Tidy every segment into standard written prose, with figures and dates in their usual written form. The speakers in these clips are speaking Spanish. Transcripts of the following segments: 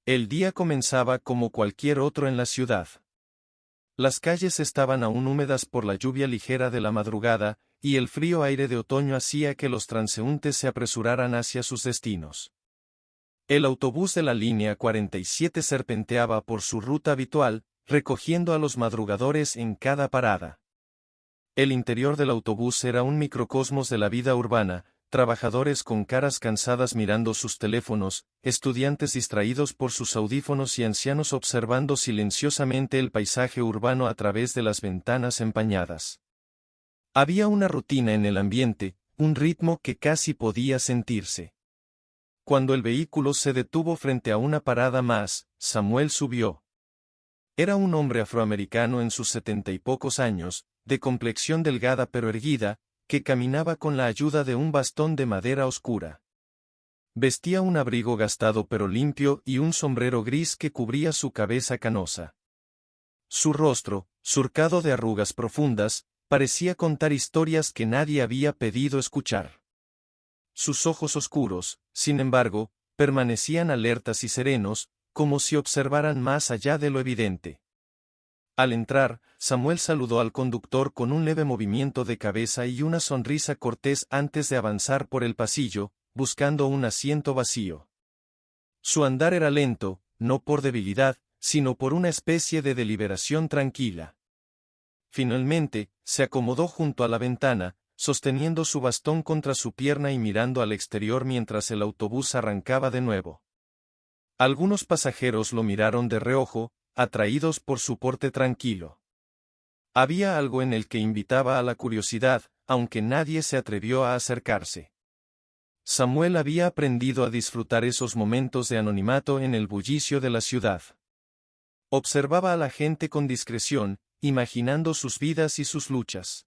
El día comenzaba como cualquier otro en la ciudad. Las calles estaban aún húmedas por la lluvia ligera de la madrugada, y el frío aire de otoño hacía que los transeúntes se apresuraran hacia sus destinos. El autobús de la línea 47 serpenteaba por su ruta habitual, recogiendo a los madrugadores en cada parada. El interior del autobús era un microcosmos de la vida urbana, trabajadores con caras cansadas mirando sus teléfonos, estudiantes distraídos por sus audífonos y ancianos observando silenciosamente el paisaje urbano a través de las ventanas empañadas. Había una rutina en el ambiente, un ritmo que casi podía sentirse. Cuando el vehículo se detuvo frente a una parada más, Samuel subió. Era un hombre afroamericano en sus 70 y pocos años, de complexión delgada pero erguida, que caminaba con la ayuda de un bastón de madera oscura. Vestía un abrigo gastado pero limpio y un sombrero gris que cubría su cabeza canosa. Su rostro, surcado de arrugas profundas, parecía contar historias que nadie había pedido escuchar. Sus ojos oscuros, sin embargo, permanecían alertas y serenos, como si observaran más allá de lo evidente. Al entrar, Samuel saludó al conductor con un leve movimiento de cabeza y una sonrisa cortés antes de avanzar por el pasillo, buscando un asiento vacío. Su andar era lento, no por debilidad, sino por una especie de deliberación tranquila. Finalmente, se acomodó junto a la ventana, sosteniendo su bastón contra su pierna y mirando al exterior mientras el autobús arrancaba de nuevo. Algunos pasajeros lo miraron de reojo, atraídos por su porte tranquilo. Había algo en él que invitaba a la curiosidad, aunque nadie se atrevió a acercarse. Samuel había aprendido a disfrutar esos momentos de anonimato en el bullicio de la ciudad. Observaba a la gente con discreción, imaginando sus vidas y sus luchas.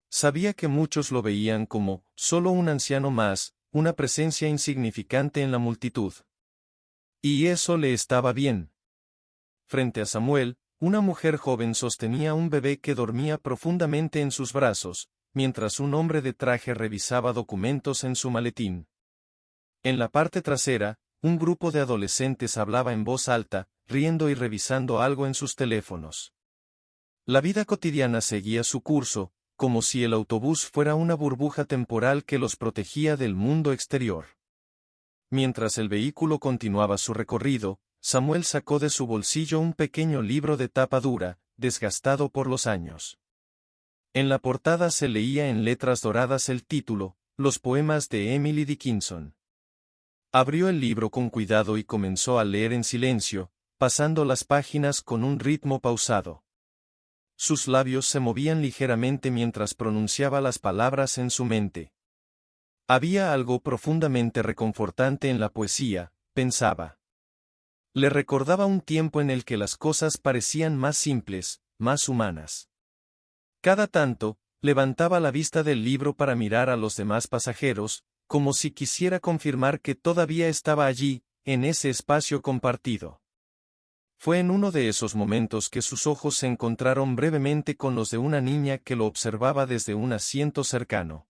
Sabía que muchos lo veían como solo un anciano más, una presencia insignificante en la multitud. Y eso le estaba bien. Frente a Samuel, una mujer joven sostenía un bebé que dormía profundamente en sus brazos, mientras un hombre de traje revisaba documentos en su maletín. En la parte trasera, un grupo de adolescentes hablaba en voz alta, riendo y revisando algo en sus teléfonos. La vida cotidiana seguía su curso, como si el autobús fuera una burbuja temporal que los protegía del mundo exterior. Mientras el vehículo continuaba su recorrido, Samuel sacó de su bolsillo un pequeño libro de tapa dura, desgastado por los años. En la portada se leía en letras doradas el título, Los poemas de Emily Dickinson. Abrió el libro con cuidado y comenzó a leer en silencio, pasando las páginas con un ritmo pausado. Sus labios se movían ligeramente mientras pronunciaba las palabras en su mente. Había algo profundamente reconfortante en la poesía, pensaba. Le recordaba un tiempo en el que las cosas parecían más simples, más humanas. Cada tanto, levantaba la vista del libro para mirar a los demás pasajeros, como si quisiera confirmar que todavía estaba allí, en ese espacio compartido. Fue en uno de esos momentos que sus ojos se encontraron brevemente con los de una niña que lo observaba desde un asiento cercano.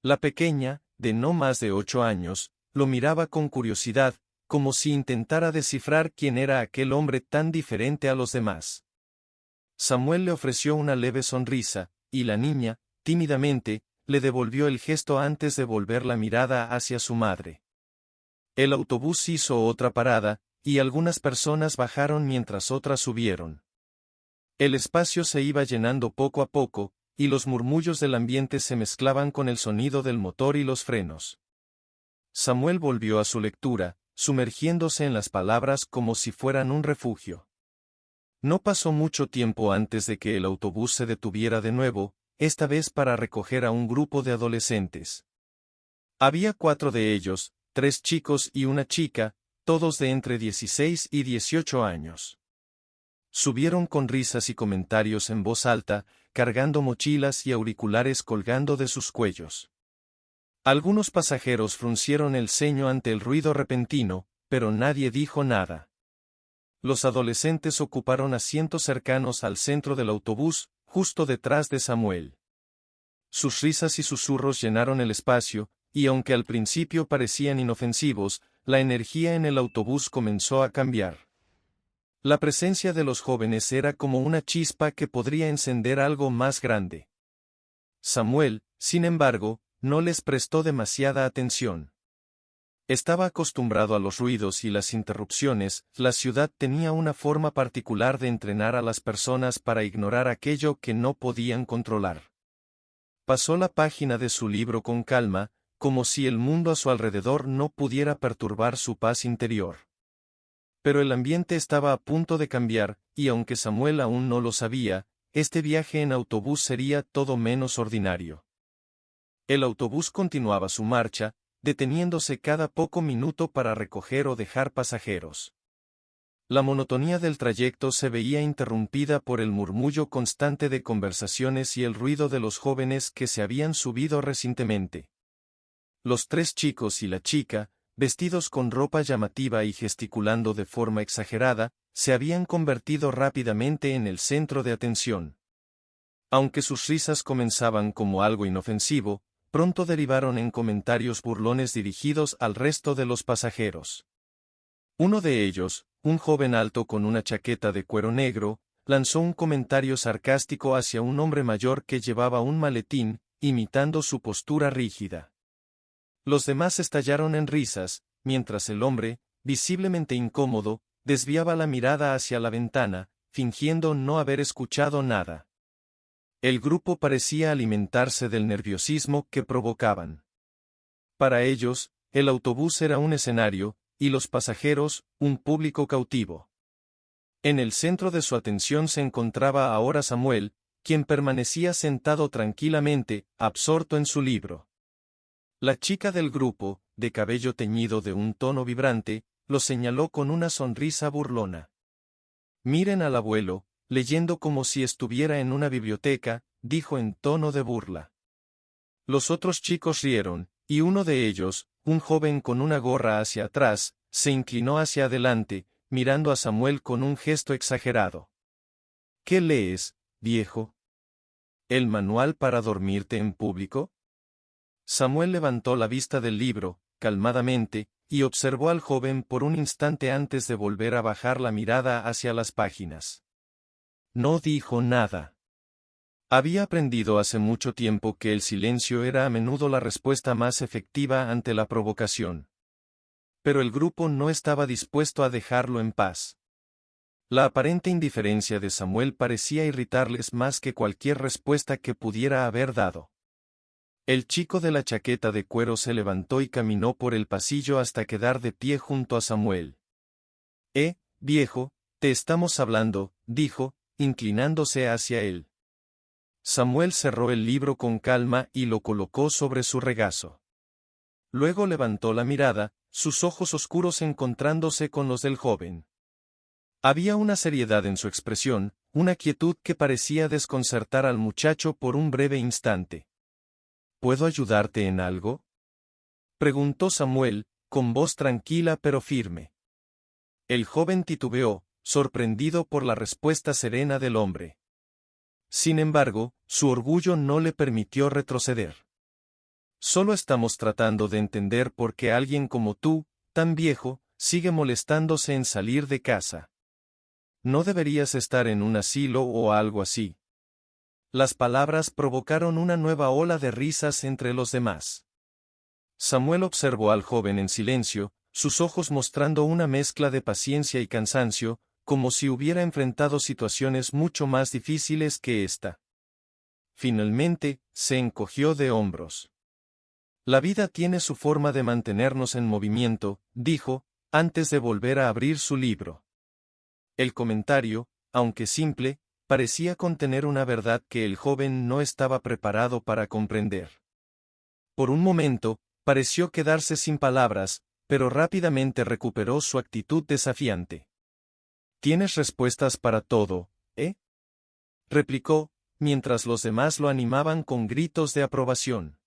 La pequeña, de no más de 8 años, lo miraba con curiosidad, como si intentara descifrar quién era aquel hombre tan diferente a los demás. Samuel le ofreció una leve sonrisa, y la niña, tímidamente, le devolvió el gesto antes de volver la mirada hacia su madre. El autobús hizo otra parada, y algunas personas bajaron mientras otras subieron. El espacio se iba llenando poco a poco, y los murmullos del ambiente se mezclaban con el sonido del motor y los frenos. Samuel volvió a su lectura, sumergiéndose en las palabras como si fueran un refugio. No pasó mucho tiempo antes de que el autobús se detuviera de nuevo, esta vez para recoger a un grupo de adolescentes. Había 4 de ellos, 3 chicos y una chica, todos de entre 16 y 18 años. Subieron con risas y comentarios en voz alta, cargando mochilas y auriculares colgando de sus cuellos. Algunos pasajeros fruncieron el ceño ante el ruido repentino, pero nadie dijo nada. Los adolescentes ocuparon asientos cercanos al centro del autobús, justo detrás de Samuel. Sus risas y susurros llenaron el espacio, y aunque al principio parecían inofensivos, la energía en el autobús comenzó a cambiar. La presencia de los jóvenes era como una chispa que podría encender algo más grande. Samuel, sin embargo, no les prestó demasiada atención. Estaba acostumbrado a los ruidos y las interrupciones. La ciudad tenía una forma particular de entrenar a las personas para ignorar aquello que no podían controlar. Pasó la página de su libro con calma, como si el mundo a su alrededor no pudiera perturbar su paz interior. Pero el ambiente estaba a punto de cambiar, y aunque Samuel aún no lo sabía, este viaje en autobús sería todo menos ordinario. El autobús continuaba su marcha, deteniéndose cada poco minuto para recoger o dejar pasajeros. La monotonía del trayecto se veía interrumpida por el murmullo constante de conversaciones y el ruido de los jóvenes que se habían subido recientemente. Los tres chicos y la chica, vestidos con ropa llamativa y gesticulando de forma exagerada, se habían convertido rápidamente en el centro de atención. Aunque sus risas comenzaban como algo inofensivo, pronto derivaron en comentarios burlones dirigidos al resto de los pasajeros. Uno de ellos, un joven alto con una chaqueta de cuero negro, lanzó un comentario sarcástico hacia un hombre mayor que llevaba un maletín, imitando su postura rígida. Los demás estallaron en risas, mientras el hombre, visiblemente incómodo, desviaba la mirada hacia la ventana, fingiendo no haber escuchado nada. El grupo parecía alimentarse del nerviosismo que provocaban. Para ellos, el autobús era un escenario, y los pasajeros, un público cautivo. En el centro de su atención se encontraba ahora Samuel, quien permanecía sentado tranquilamente, absorto en su libro. La chica del grupo, de cabello teñido de un tono vibrante, lo señaló con una sonrisa burlona. «Miren al abuelo, leyendo como si estuviera en una biblioteca», dijo en tono de burla. Los otros chicos rieron, y uno de ellos, un joven con una gorra hacia atrás, se inclinó hacia adelante, mirando a Samuel con un gesto exagerado. «¿Qué lees, viejo? ¿El manual para dormirte en público?» Samuel levantó la vista del libro, calmadamente, y observó al joven por un instante antes de volver a bajar la mirada hacia las páginas. No dijo nada. Había aprendido hace mucho tiempo que el silencio era a menudo la respuesta más efectiva ante la provocación. Pero el grupo no estaba dispuesto a dejarlo en paz. La aparente indiferencia de Samuel parecía irritarles más que cualquier respuesta que pudiera haber dado. El chico de la chaqueta de cuero se levantó y caminó por el pasillo hasta quedar de pie junto a Samuel. Viejo, te estamos hablando», dijo, inclinándose hacia él. Samuel cerró el libro con calma y lo colocó sobre su regazo. Luego levantó la mirada, sus ojos oscuros encontrándose con los del joven. Había una seriedad en su expresión, una quietud que parecía desconcertar al muchacho por un breve instante. «¿Puedo ayudarte en algo?», preguntó Samuel, con voz tranquila pero firme. El joven titubeó, sorprendido por la respuesta serena del hombre. Sin embargo, su orgullo no le permitió retroceder. «Solo estamos tratando de entender por qué alguien como tú, tan viejo, sigue molestándose en salir de casa. No deberías estar en un asilo o algo así». Las palabras provocaron una nueva ola de risas entre los demás. Samuel observó al joven en silencio, sus ojos mostrando una mezcla de paciencia y cansancio, como si hubiera enfrentado situaciones mucho más difíciles que esta. Finalmente, se encogió de hombros. «La vida tiene su forma de mantenernos en movimiento», dijo, antes de volver a abrir su libro. El comentario, aunque simple, parecía contener una verdad que el joven no estaba preparado para comprender. Por un momento, pareció quedarse sin palabras, pero rápidamente recuperó su actitud desafiante. «¿Tienes respuestas para todo, replicó, mientras los demás lo animaban con gritos de aprobación.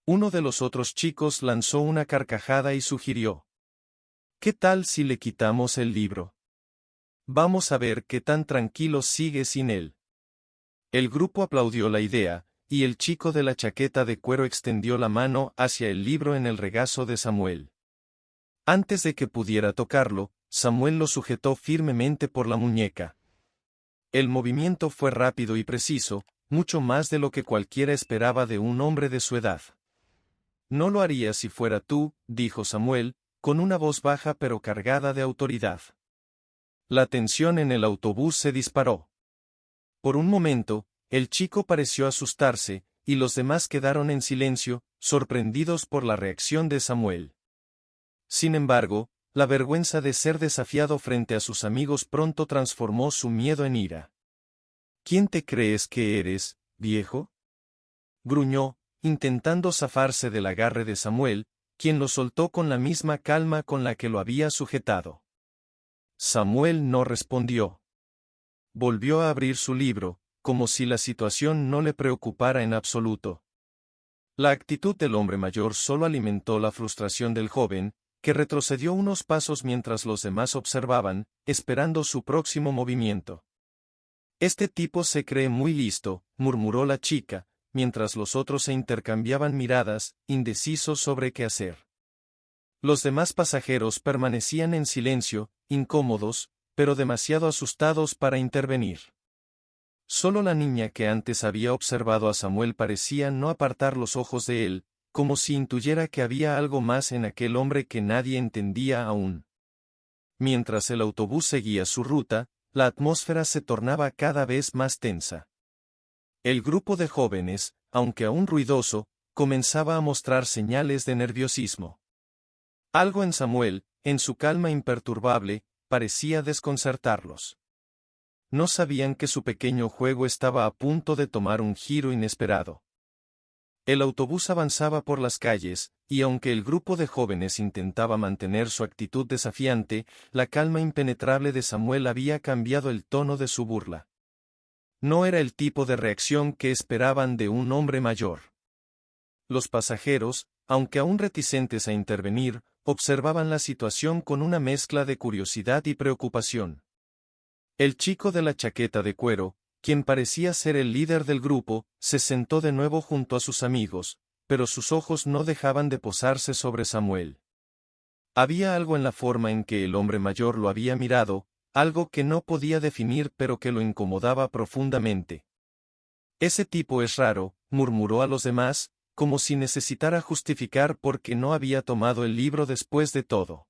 Uno de los otros chicos lanzó una carcajada y sugirió: «¿Qué tal si le quitamos el libro? Vamos a ver qué tan tranquilo sigue sin él». El grupo aplaudió la idea, y el chico de la chaqueta de cuero extendió la mano hacia el libro en el regazo de Samuel. Antes de que pudiera tocarlo, Samuel lo sujetó firmemente por la muñeca. El movimiento fue rápido y preciso, mucho más de lo que cualquiera esperaba de un hombre de su edad. No lo haría si fuera tú, dijo Samuel, con una voz baja pero cargada de autoridad. La tensión en el autobús se disparó. Por un momento, el chico pareció asustarse, y los demás quedaron en silencio, sorprendidos por la reacción de Samuel. Sin embargo, la vergüenza de ser desafiado frente a sus amigos pronto transformó su miedo en ira. ¿Quién te crees que eres, viejo?, gruñó, intentando zafarse del agarre de Samuel, quien lo soltó con la misma calma con la que lo había sujetado. Samuel no respondió. Volvió a abrir su libro, como si la situación no le preocupara en absoluto. La actitud del hombre mayor solo alimentó la frustración del joven, que retrocedió unos pasos mientras los demás observaban, esperando su próximo movimiento. Este tipo se cree muy listo, murmuró la chica, mientras los otros se intercambiaban miradas, indecisos sobre qué hacer. Los demás pasajeros permanecían en silencio, incómodos, pero demasiado asustados para intervenir. Solo la niña que antes había observado a Samuel parecía no apartar los ojos de él, como si intuyera que había algo más en aquel hombre que nadie entendía aún. Mientras el autobús seguía su ruta, la atmósfera se tornaba cada vez más tensa. El grupo de jóvenes, aunque aún ruidoso, comenzaba a mostrar señales de nerviosismo. Algo en Samuel, en su calma imperturbable, parecía desconcertarlos. No sabían que su pequeño juego estaba a punto de tomar un giro inesperado. El autobús avanzaba por las calles, y aunque el grupo de jóvenes intentaba mantener su actitud desafiante, la calma impenetrable de Samuel había cambiado el tono de su burla. No era el tipo de reacción que esperaban de un hombre mayor. Los pasajeros, aunque aún reticentes a intervenir, observaban la situación con una mezcla de curiosidad y preocupación. El chico de la chaqueta de cuero, quien parecía ser el líder del grupo, se sentó de nuevo junto a sus amigos, pero sus ojos no dejaban de posarse sobre Samuel. Había algo en la forma en que el hombre mayor lo había mirado, algo que no podía definir pero que lo incomodaba profundamente. Ese tipo es raro, murmuró a los demás, como si necesitara justificar por qué no había tomado el libro después de todo.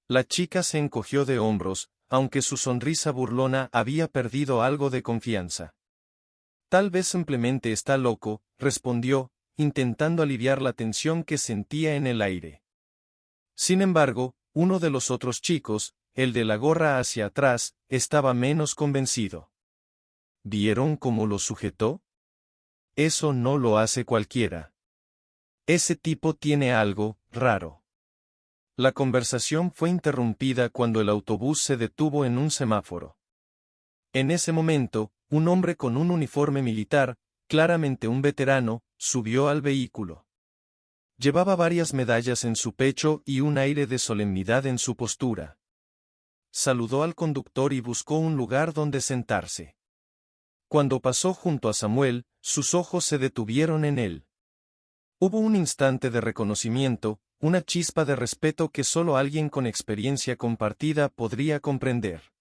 La chica se encogió de hombros, aunque su sonrisa burlona había perdido algo de confianza. Tal vez simplemente está loco, respondió, intentando aliviar la tensión que sentía en el aire. Sin embargo, uno de los otros chicos, el de la gorra hacia atrás, estaba menos convencido. ¿Vieron cómo lo sujetó? Eso no lo hace cualquiera. Ese tipo tiene algo raro. La conversación fue interrumpida cuando el autobús se detuvo en un semáforo. En ese momento, un hombre con un uniforme militar, claramente un veterano, subió al vehículo. Llevaba varias medallas en su pecho y un aire de solemnidad en su postura. Saludó al conductor y buscó un lugar donde sentarse. Cuando pasó junto a Samuel, sus ojos se detuvieron en él. Hubo un instante de reconocimiento, una chispa de respeto que solo alguien con experiencia compartida podría comprender.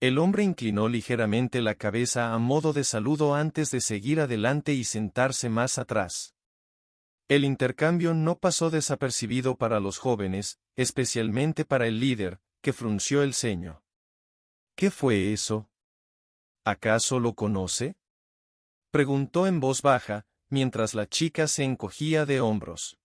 El hombre inclinó ligeramente la cabeza a modo de saludo antes de seguir adelante y sentarse más atrás. El intercambio no pasó desapercibido para los jóvenes, especialmente para el líder, que frunció el ceño. ¿Qué fue eso? ¿Acaso lo conoce?, preguntó en voz baja, mientras la chica se encogía de hombros.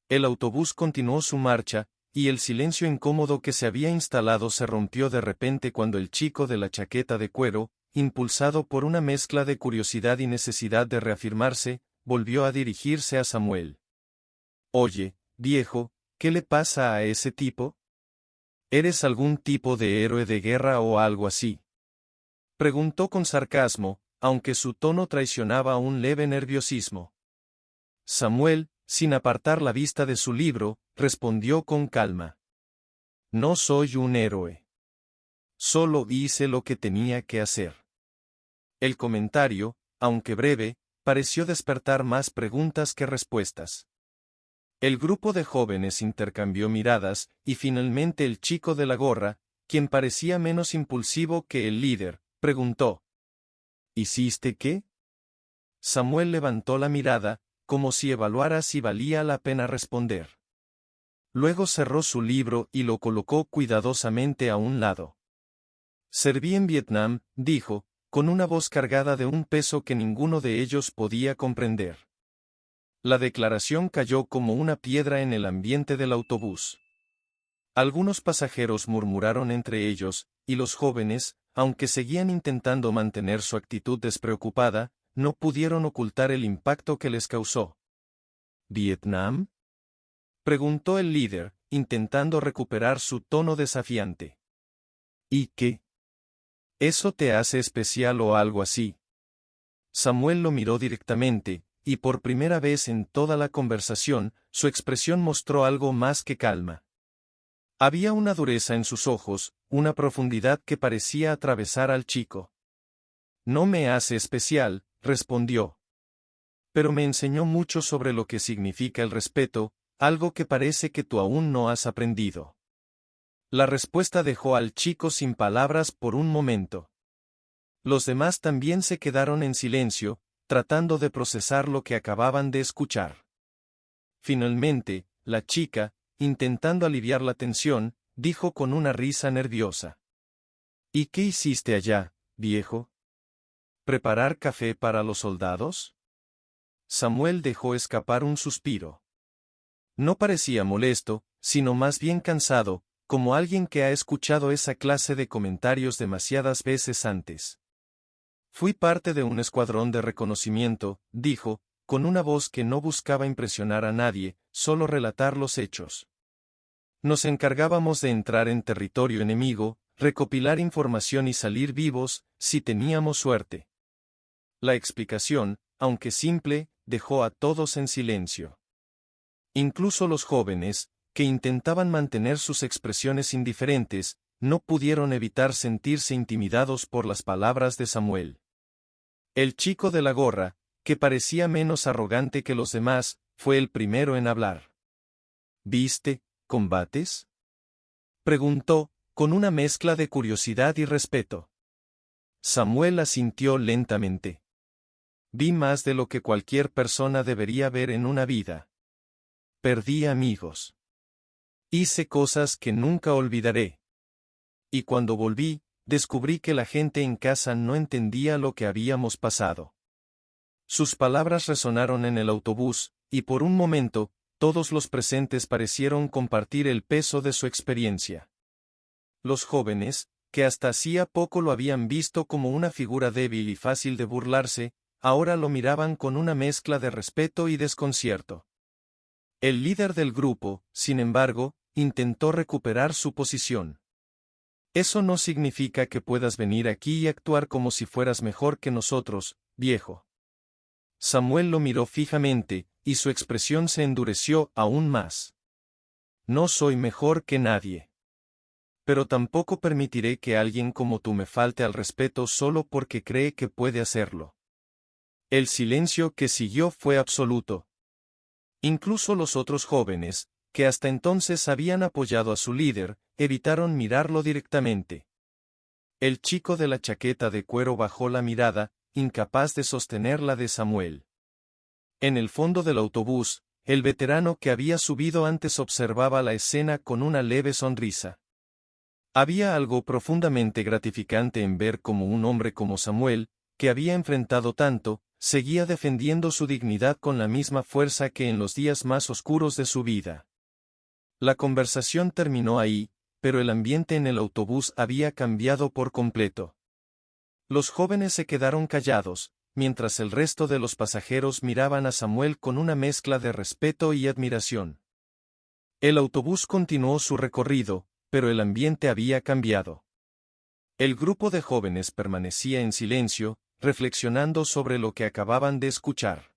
El autobús continuó su marcha, y el silencio incómodo que se había instalado se rompió de repente cuando el chico de la chaqueta de cuero, impulsado por una mezcla de curiosidad y necesidad de reafirmarse, volvió a dirigirse a Samuel. Oye, viejo, ¿qué le pasa a ese tipo? ¿Eres algún tipo de héroe de guerra o algo así?, preguntó con sarcasmo, aunque su tono traicionaba un leve nerviosismo. Samuel, sin apartar la vista de su libro, respondió con calma. No soy un héroe. Solo hice lo que tenía que hacer. El comentario, aunque breve, pareció despertar más preguntas que respuestas. El grupo de jóvenes intercambió miradas, y finalmente el chico de la gorra, quien parecía menos impulsivo que el líder, preguntó: ¿Hiciste qué? Samuel levantó la mirada, como si evaluara si valía la pena responder. Luego cerró su libro y lo colocó cuidadosamente a un lado. Serví en Vietnam, dijo, con una voz cargada de un peso que ninguno de ellos podía comprender. La declaración cayó como una piedra en el ambiente del autobús. Algunos pasajeros murmuraron entre ellos, y los jóvenes, aunque seguían intentando mantener su actitud despreocupada, no pudieron ocultar el impacto que les causó. ¿Vietnam?, preguntó el líder, intentando recuperar su tono desafiante. ¿Y qué? ¿Eso te hace especial o algo así? Samuel lo miró directamente, y por primera vez en toda la conversación, su expresión mostró algo más que calma. Había una dureza en sus ojos, una profundidad que parecía atravesar al chico. No me hace especial, respondió. Pero me enseñó mucho sobre lo que significa el respeto, algo que parece que tú aún no has aprendido. La respuesta dejó al chico sin palabras por un momento. Los demás también se quedaron en silencio, tratando de procesar lo que acababan de escuchar. Finalmente, la chica, intentando aliviar la tensión, dijo con una risa nerviosa: ¿Y qué hiciste allá, viejo? ¿Preparar café para los soldados? Samuel dejó escapar un suspiro. No parecía molesto, sino más bien cansado, como alguien que ha escuchado esa clase de comentarios demasiadas veces antes. Fui parte de un escuadrón de reconocimiento, dijo, con una voz que no buscaba impresionar a nadie, solo relatar los hechos. Nos encargábamos de entrar en territorio enemigo, recopilar información y salir vivos, si teníamos suerte. La explicación, aunque simple, dejó a todos en silencio. Incluso los jóvenes, que intentaban mantener sus expresiones indiferentes, no pudieron evitar sentirse intimidados por las palabras de Samuel. El chico de la gorra, que parecía menos arrogante que los demás, fue el primero en hablar. ¿Viste combates?, preguntó, con una mezcla de curiosidad y respeto. Samuel asintió lentamente. Vi más de lo que cualquier persona debería ver en una vida. Perdí amigos. Hice cosas que nunca olvidaré. Y cuando volví, descubrí que la gente en casa no entendía lo que habíamos pasado. Sus palabras resonaron en el autobús, y por un momento, todos los presentes parecieron compartir el peso de su experiencia. Los jóvenes, que hasta hacía poco lo habían visto como una figura débil y fácil de burlarse, ahora lo miraban con una mezcla de respeto y desconcierto. El líder del grupo, sin embargo, intentó recuperar su posición. Eso no significa que puedas venir aquí y actuar como si fueras mejor que nosotros, viejo. Samuel lo miró fijamente, y su expresión se endureció aún más. No soy mejor que nadie. Pero tampoco permitiré que alguien como tú me falte al respeto solo porque cree que puede hacerlo. El silencio que siguió fue absoluto. Incluso los otros jóvenes, que hasta entonces habían apoyado a su líder, evitaron mirarlo directamente. El chico de la chaqueta de cuero bajó la mirada, incapaz de sostener la de Samuel. En el fondo del autobús, el veterano que había subido antes observaba la escena con una leve sonrisa. Había algo profundamente gratificante en ver cómo un hombre como Samuel, que había enfrentado tanto, seguía defendiendo su dignidad con la misma fuerza que en los días más oscuros de su vida. La conversación terminó ahí, pero el ambiente en el autobús había cambiado por completo. Los jóvenes se quedaron callados, mientras el resto de los pasajeros miraban a Samuel con una mezcla de respeto y admiración. El autobús continuó su recorrido, pero el ambiente había cambiado. El grupo de jóvenes permanecía en silencio, reflexionando sobre lo que acababan de escuchar.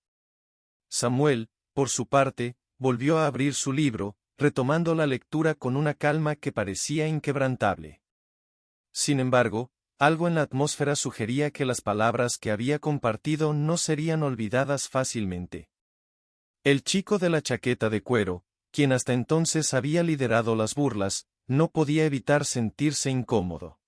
Samuel, por su parte, volvió a abrir su libro, retomando la lectura con una calma que parecía inquebrantable. Sin embargo, algo en la atmósfera sugería que las palabras que había compartido no serían olvidadas fácilmente. El chico de la chaqueta de cuero, quien hasta entonces había liderado las burlas, no podía evitar sentirse incómodo.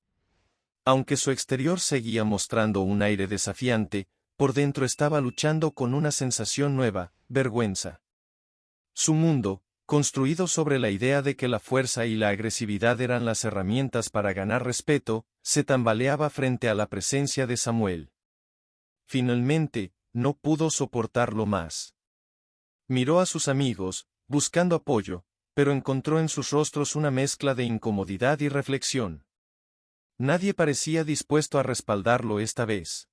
Aunque su exterior seguía mostrando un aire desafiante, por dentro estaba luchando con una sensación nueva, vergüenza. Su mundo, construido sobre la idea de que la fuerza y la agresividad eran las herramientas para ganar respeto, se tambaleaba frente a la presencia de Samuel. Finalmente, no pudo soportarlo más. Miró a sus amigos, buscando apoyo, pero encontró en sus rostros una mezcla de incomodidad y reflexión. Nadie parecía dispuesto a respaldarlo esta vez.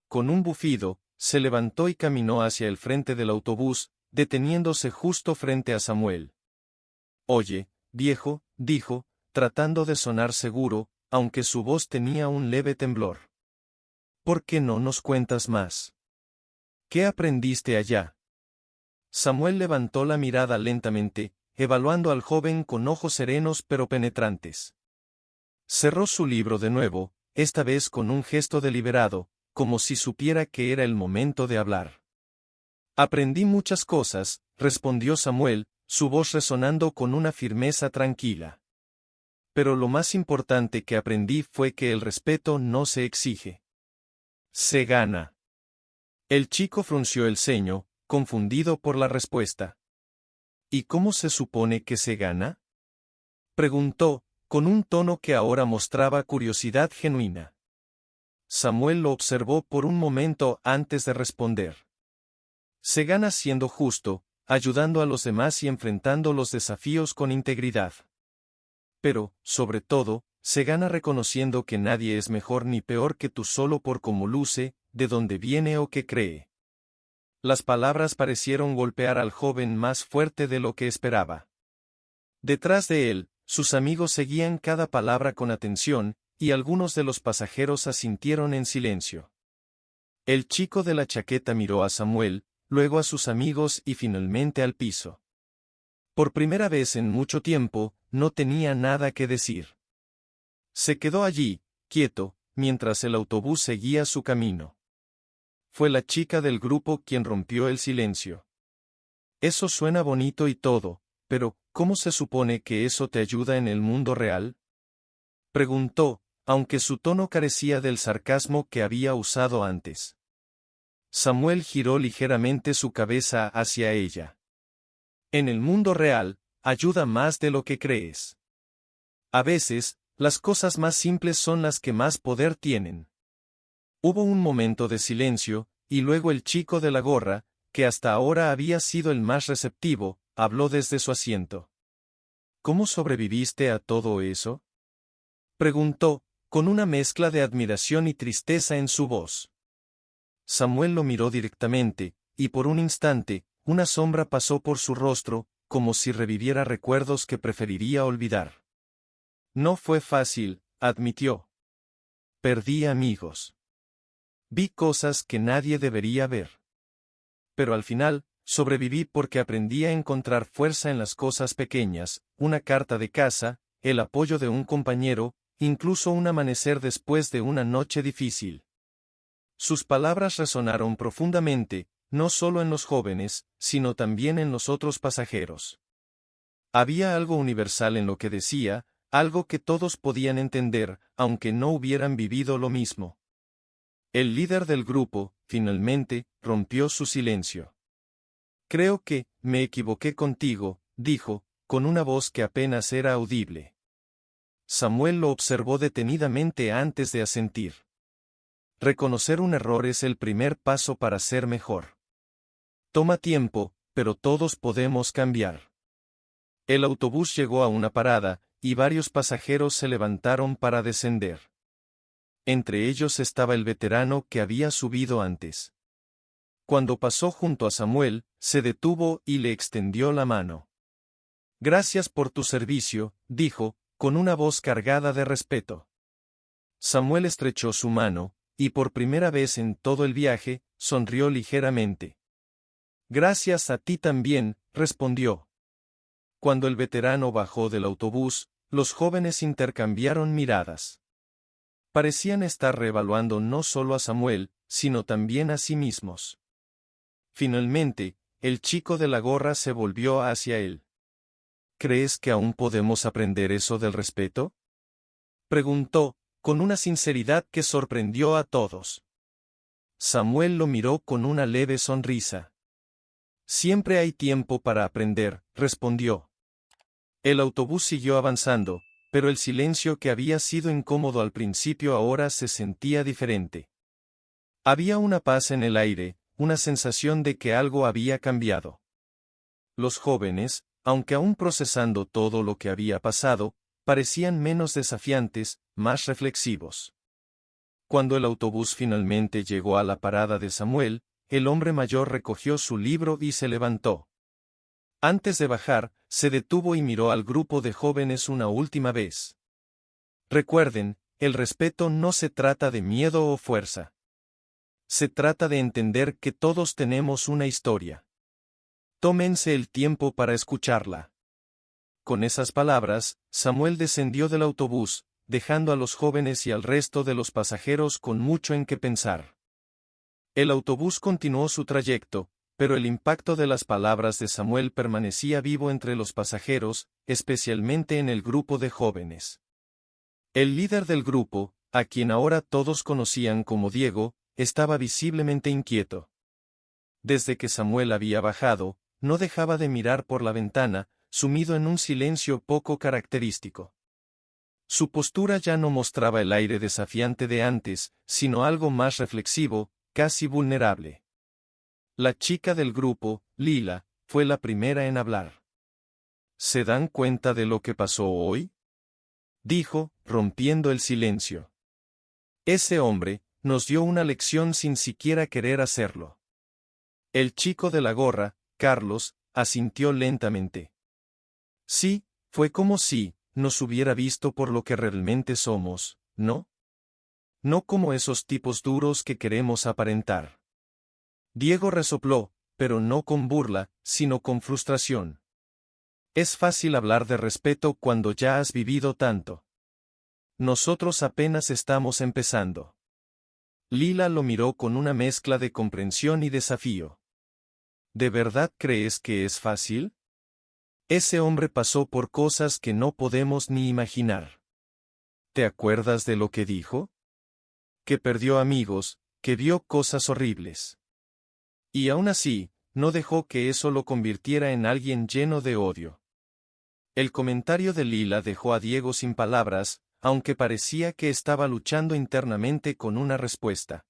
Con un bufido, se levantó y caminó hacia el frente del autobús, deteniéndose justo frente a Samuel. «Oye, viejo», dijo, tratando de sonar seguro, aunque su voz tenía un leve temblor. «¿Por qué no nos cuentas más? ¿Qué aprendiste allá?» Samuel levantó la mirada lentamente, evaluando al joven con ojos serenos pero penetrantes. Cerró su libro de nuevo, esta vez con un gesto deliberado, como si supiera que era el momento de hablar. «Aprendí muchas cosas», respondió Samuel, su voz resonando con una firmeza tranquila. «Pero lo más importante que aprendí fue que el respeto no se exige. Se gana». El chico frunció el ceño, confundido por la respuesta. «¿Y cómo se supone que se gana?», preguntó, con un tono que ahora mostraba curiosidad genuina. Samuel lo observó por un momento antes de responder. «Se gana siendo justo, ayudando a los demás y enfrentando los desafíos con integridad. Pero, sobre todo, se gana reconociendo que nadie es mejor ni peor que tú solo por cómo luce, de dónde viene o qué cree». Las palabras parecieron golpear al joven más fuerte de lo que esperaba. Detrás de él, sus amigos seguían cada palabra con atención, y algunos de los pasajeros asintieron en silencio. El chico de la chaqueta miró a Samuel, luego a sus amigos y finalmente al piso. Por primera vez en mucho tiempo, no tenía nada que decir. Se quedó allí, quieto, mientras el autobús seguía su camino. Fue la chica del grupo quien rompió el silencio. «Eso suena bonito y todo, pero, ¿cómo se supone que eso te ayuda en el mundo real?», preguntó, aunque su tono carecía del sarcasmo que había usado antes. Samuel giró ligeramente su cabeza hacia ella. «En el mundo real, ayuda más de lo que crees. A veces, las cosas más simples son las que más poder tienen». Hubo un momento de silencio, y luego el chico de la gorra, que hasta ahora había sido el más receptivo, habló desde su asiento. «¿Cómo sobreviviste a todo eso?», preguntó, con una mezcla de admiración y tristeza en su voz. Samuel lo miró directamente, y por un instante, una sombra pasó por su rostro, como si reviviera recuerdos que preferiría olvidar. «No fue fácil», admitió. «Perdí amigos. Vi cosas que nadie debería ver. Pero al final, sobreviví porque aprendí a encontrar fuerza en las cosas pequeñas, una carta de casa, el apoyo de un compañero, incluso un amanecer después de una noche difícil». Sus palabras resonaron profundamente, no solo en los jóvenes, sino también en los otros pasajeros. Había algo universal en lo que decía, algo que todos podían entender, aunque no hubieran vivido lo mismo. El líder del grupo, finalmente, rompió su silencio. «Creo que, me equivoqué contigo», dijo, con una voz que apenas era audible. Samuel lo observó detenidamente antes de asentir. Reconocer un error es el primer paso para ser mejor. Toma tiempo, pero todos podemos cambiar. El autobús llegó a una parada, y varios pasajeros se levantaron para descender. Entre ellos estaba el veterano que había subido antes. Cuando pasó junto a Samuel, se detuvo y le extendió la mano. «Gracias por tu servicio», dijo, con una voz cargada de respeto. Samuel estrechó su mano, y por primera vez en todo el viaje, sonrió ligeramente. «Gracias a ti también», respondió. Cuando el veterano bajó del autobús, los jóvenes intercambiaron miradas. Parecían estar reevaluando no solo a Samuel, sino también a sí mismos. Finalmente, el chico de la gorra se volvió hacia él. ¿Crees que aún podemos aprender eso del respeto? Preguntó, con una sinceridad que sorprendió a todos. Samuel lo miró con una leve sonrisa. Siempre hay tiempo para aprender, respondió. El autobús siguió avanzando, pero el silencio que había sido incómodo al principio ahora se sentía diferente. Había una paz en el aire, una sensación de que algo había cambiado. Los jóvenes, aunque aún procesando todo lo que había pasado, parecían menos desafiantes, más reflexivos. Cuando el autobús finalmente llegó a la parada de Samuel, el hombre mayor recogió su libro y se levantó. Antes de bajar, se detuvo y miró al grupo de jóvenes una última vez. Recuerden, el respeto no se trata de miedo o fuerza. Se trata de entender que todos tenemos una historia. Tómense el tiempo para escucharla. Con esas palabras, Samuel descendió del autobús, dejando a los jóvenes y al resto de los pasajeros con mucho en qué pensar. El autobús continuó su trayecto, pero el impacto de las palabras de Samuel permanecía vivo entre los pasajeros, especialmente en el grupo de jóvenes. El líder del grupo, a quien ahora todos conocían como Diego, estaba visiblemente inquieto. Desde que Samuel había bajado, no dejaba de mirar por la ventana, sumido en un silencio poco característico. Su postura ya no mostraba el aire desafiante de antes, sino algo más reflexivo, casi vulnerable. La chica del grupo, Lila, fue la primera en hablar. ¿Se dan cuenta de lo que pasó hoy?, dijo, rompiendo el silencio. Ese hombre nos dio una lección sin siquiera querer hacerlo. El chico de la gorra, Carlos, asintió lentamente. Sí, fue como si nos hubiera visto por lo que realmente somos, ¿no? No como esos tipos duros que queremos aparentar. Diego resopló, pero no con burla, sino con frustración. Es fácil hablar de respeto cuando ya has vivido tanto. Nosotros apenas estamos empezando. Lila lo miró con una mezcla de comprensión y desafío. ¿De verdad crees que es fácil? Ese hombre pasó por cosas que no podemos ni imaginar. ¿Te acuerdas de lo que dijo? Que perdió amigos, que vio cosas horribles. Y aún así, no dejó que eso lo convirtiera en alguien lleno de odio. El comentario de Lila dejó a Diego sin palabras, aunque parecía que estaba luchando internamente con una respuesta.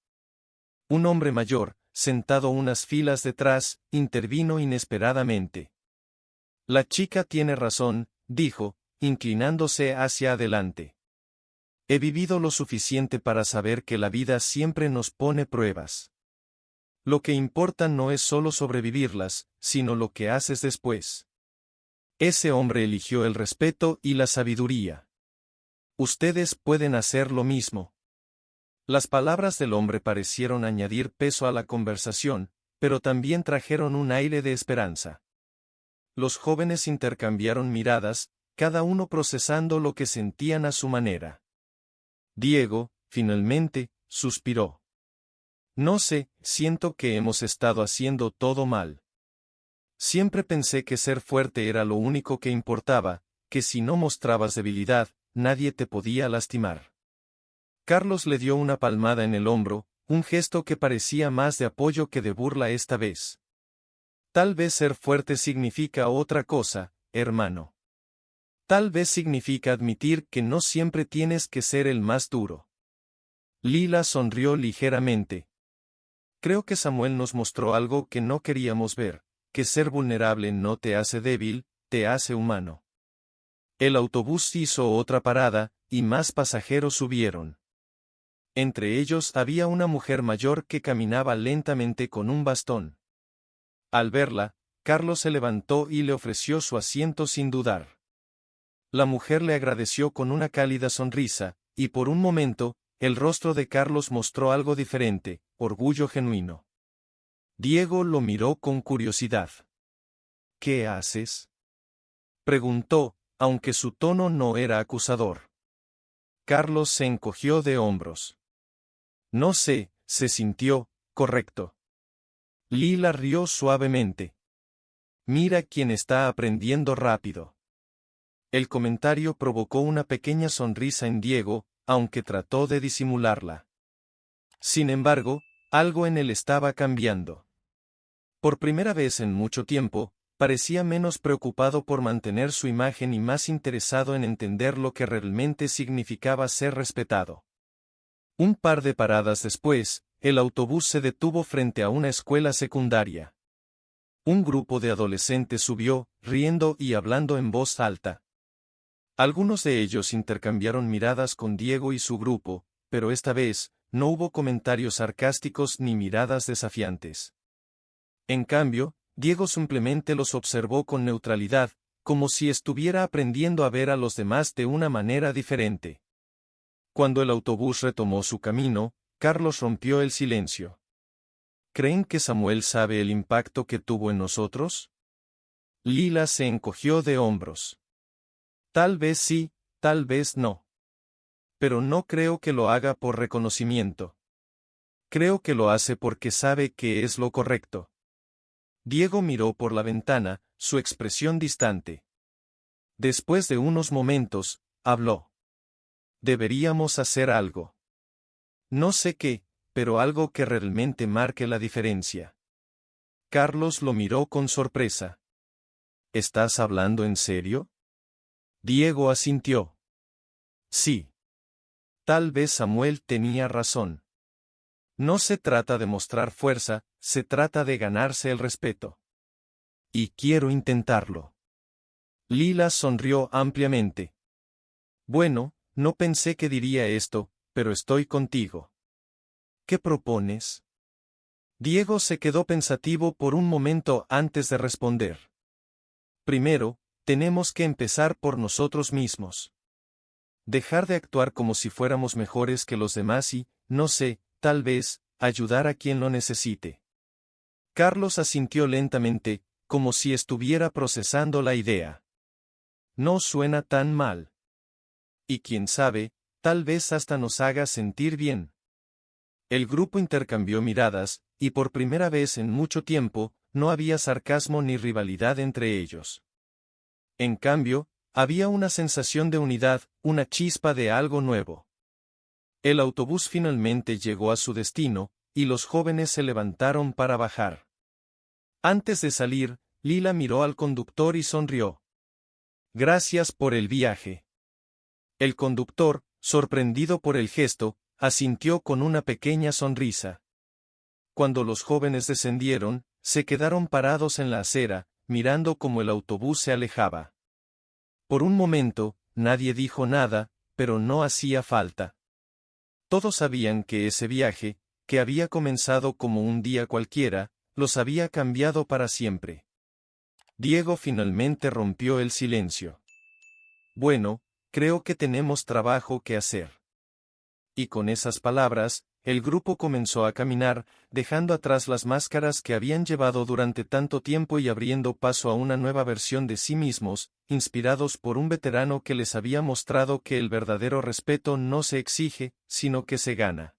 Un hombre mayor, sentado unas filas detrás, intervino inesperadamente. La chica tiene razón, dijo, inclinándose hacia adelante. He vivido lo suficiente para saber que la vida siempre nos pone pruebas. Lo que importa no es solo sobrevivirlas, sino lo que haces después. Ese hombre eligió el respeto y la sabiduría. Ustedes pueden hacer lo mismo. Las palabras del hombre parecieron añadir peso a la conversación, pero también trajeron un aire de esperanza. Los jóvenes intercambiaron miradas, cada uno procesando lo que sentían a su manera. Diego, finalmente, suspiró. No sé, siento que hemos estado haciendo todo mal. Siempre pensé que ser fuerte era lo único que importaba, que si no mostrabas debilidad, nadie te podía lastimar. Carlos le dio una palmada en el hombro, un gesto que parecía más de apoyo que de burla esta vez. Tal vez ser fuerte significa otra cosa, hermano. Tal vez significa admitir que no siempre tienes que ser el más duro. Lila sonrió ligeramente. Creo que Samuel nos mostró algo que no queríamos ver, que ser vulnerable no te hace débil, te hace humano. El autobús hizo otra parada, y más pasajeros subieron. Entre ellos había una mujer mayor que caminaba lentamente con un bastón. Al verla, Carlos se levantó y le ofreció su asiento sin dudar. La mujer le agradeció con una cálida sonrisa, y por un momento, el rostro de Carlos mostró algo diferente, orgullo genuino. Diego lo miró con curiosidad. ¿Qué haces?, preguntó, aunque su tono no era acusador. Carlos se encogió de hombros. No sé, se sintió correcto. Lila rió suavemente. Mira quién está aprendiendo rápido. El comentario provocó una pequeña sonrisa en Diego, aunque trató de disimularla. Sin embargo, algo en él estaba cambiando. Por primera vez en mucho tiempo, parecía menos preocupado por mantener su imagen y más interesado en entender lo que realmente significaba ser respetado. Un par de paradas después, el autobús se detuvo frente a una escuela secundaria. Un grupo de adolescentes subió, riendo y hablando en voz alta. Algunos de ellos intercambiaron miradas con Diego y su grupo, pero esta vez, no hubo comentarios sarcásticos ni miradas desafiantes. En cambio, Diego simplemente los observó con neutralidad, como si estuviera aprendiendo a ver a los demás de una manera diferente. Cuando el autobús retomó su camino, Carlos rompió el silencio. ¿Creen que Samuel sabe el impacto que tuvo en nosotros? Lila se encogió de hombros. Tal vez sí, tal vez no. Pero no creo que lo haga por reconocimiento. Creo que lo hace porque sabe que es lo correcto. Diego miró por la ventana, su expresión distante. Después de unos momentos, habló. Deberíamos hacer algo. No sé qué, pero algo que realmente marque la diferencia. Carlos lo miró con sorpresa. ¿Estás hablando en serio? Diego asintió. Sí. Tal vez Samuel tenía razón. No se trata de mostrar fuerza, se trata de ganarse el respeto. Y quiero intentarlo. Lila sonrió ampliamente. Bueno, no pensé que diría esto, pero estoy contigo. ¿Qué propones? Diego se quedó pensativo por un momento antes de responder. Primero, tenemos que empezar por nosotros mismos. Dejar de actuar como si fuéramos mejores que los demás y, no sé, tal vez, ayudar a quien lo necesite. Carlos asintió lentamente, como si estuviera procesando la idea. No suena tan mal. Y quién sabe, tal vez hasta nos haga sentir bien. El grupo intercambió miradas, y por primera vez en mucho tiempo, no había sarcasmo ni rivalidad entre ellos. En cambio, había una sensación de unidad, una chispa de algo nuevo. El autobús finalmente llegó a su destino, y los jóvenes se levantaron para bajar. Antes de salir, Lila miró al conductor y sonrió. Gracias por el viaje. El conductor, sorprendido por el gesto, asintió con una pequeña sonrisa. Cuando los jóvenes descendieron, se quedaron parados en la acera, mirando cómo el autobús se alejaba. Por un momento, nadie dijo nada, pero no hacía falta. Todos sabían que ese viaje, que había comenzado como un día cualquiera, los había cambiado para siempre. Diego finalmente rompió el silencio. Bueno, creo que tenemos trabajo que hacer. Y con esas palabras, el grupo comenzó a caminar, dejando atrás las máscaras que habían llevado durante tanto tiempo y abriendo paso a una nueva versión de sí mismos, inspirados por un veterano que les había mostrado que el verdadero respeto no se exige, sino que se gana.